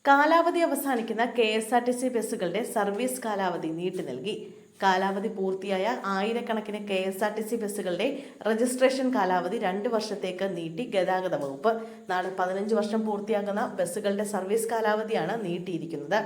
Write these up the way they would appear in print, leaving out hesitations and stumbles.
കാലാവധി അവസാനിക്കുന്ന KSRTC ബസ്സുകളുടെ സർവീസ് കാലാവധി നീട്ടി നൽകി. കാലാവധി പൂർത്തിയായ ആയിരക്കണക്കിന് KSRTC ബസ്സുകളുടെ രജിസ്ട്രേഷൻ കാലാവധി 2 വർഷത്തേക്ക് നീട്ടി ഗതാഗത വകുപ്പ്. നാളെ 15 വർഷം പൂർത്തിയാകുന്ന ബസ്സുകളുടെ സർവീസ് കാലാവധിയാണ് നീട്ടിയിരിക്കുന്നത്.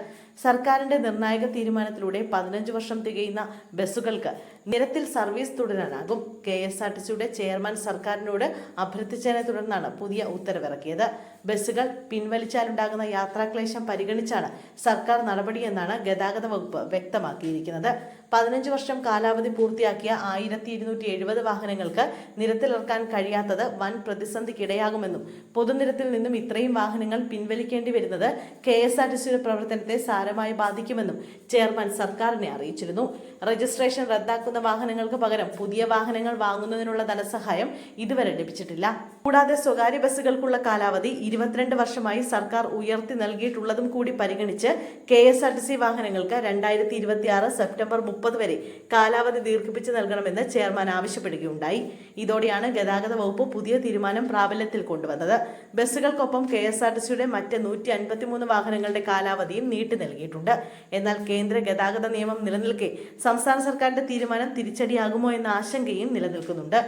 സർക്കാരിന്റെ നിർണായക തീരുമാനത്തിലൂടെ 15 വർഷം തികയുന്ന ബസ്സുകൾക്ക് നിരത്തിൽ സർവീസ് തുടരാനാകും. KSRTCയുടെ ചെയർമാൻ സർക്കാരിനോട് അഭ്യർത്ഥിച്ചതിനെ തുടർന്നാണ് പുതിയ ഉത്തരവിറക്കിയത്. ബസ്സുകൾ പിൻവലിച്ചാലുണ്ടാകുന്ന യാത്രാക്ലേശം പരിഗണിച്ചാണ് സർക്കാർ നടപടിയെന്നാണ് ഗതാഗത വകുപ്പ് വ്യക്തമാക്കിയിരിക്കുന്നത്. 15 വർഷം കാലാവധി പൂർത്തിയാക്കിയ 1270 വാഹനങ്ങൾക്ക് നിരത്തിലിറക്കാൻ കഴിയാത്തത് വൻ പ്രതിസന്ധിക്കിടയാകുമെന്നും പൊതുനിരത്തിൽ നിന്നും ഇത്രയും വാഹനങ്ങൾ പിൻവലിക്കേണ്ടി വരുന്നത് KSRTCയുടെ പ്രവർത്തനത്തെ സാരമായി ബാധിക്കുമെന്നും ചെയർമാൻ സർക്കാരിനെ അറിയിച്ചിരുന്നു. രജിസ്ട്രേഷൻ റദ്ദാക്കുന്ന വാഹനങ്ങൾക്ക് പകരം പുതിയ വാഹനങ്ങൾ വാങ്ങുന്നതിനുള്ള ധനസഹായം ഇതുവരെ ലഭിച്ചിട്ടില്ല. കൂടാതെ സ്വകാര്യ ബസ്സുകൾക്കുള്ള കാലാവധി 22 വർഷമായി സർക്കാർ ഉയർത്തി നൽകിയിട്ടുള്ളതും കൂടി പരിഗണിച്ച് KSRTC വാഹനങ്ങൾക്ക് 2026 സെപ്റ്റംബർ 30 വരെ കാലാവധി ദീർഘിപ്പിച്ച് നൽകണമെന്ന് ചെയർമാൻ ആവശ്യപ്പെടുകയുണ്ടായി. ഇതോടെയാണ് ഗതാഗത വകുപ്പ് പുതിയ തീരുമാനം പ്രാബല്യത്തിൽ കൊണ്ടുവന്നത്. ബസ്സുകൾക്കൊപ്പം KSRTCയുടെ മറ്റ് 153 വാഹനങ്ങളുടെ കാലാവധിയും നീട്ടി നൽകിയിട്ടുണ്ട്. എന്നാൽ കേന്ദ്ര ഗതാഗത നിയമം നിലനിൽക്കെ സംസ്ഥാന സർക്കാരിന്റെ തീരുമാനം തിരിച്ചടിയാകുമോ എന്ന ആശങ്കയും നിലനിൽക്കുന്നുണ്ട്.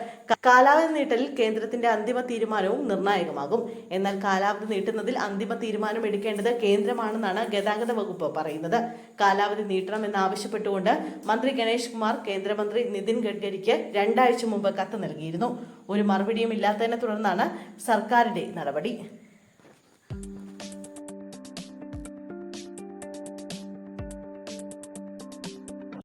കാലാവധി നീട്ടലിൽ കേന്ദ്രത്തിന്റെ അന്തിമ തീരുമാനവും നിർണായകമാകും. എന്നാൽ കാലാവധി നീട്ടുന്നതിൽ അന്തിമ തീരുമാനം എടുക്കേണ്ടത് കേന്ദ്രമാണെന്നാണ് ഗതാഗത വകുപ്പ് പറയുന്നത്. കാലാവധി നീട്ടണമെന്നാവശ്യപ്പെട്ടുകൊണ്ട് മന്ത്രി ഗണേഷ് കുമാർ കേന്ദ്രമന്ത്രി നിതിൻ ഗഡ്കരിക്ക് 2 ആഴ്ച മുമ്പ് കത്ത് നൽകിയിരുന്നു. ഒരു മറുപടിയും ഇല്ലാത്തതിനെ തുടർന്നാണ് സർക്കാരിന്റെ നടപടി.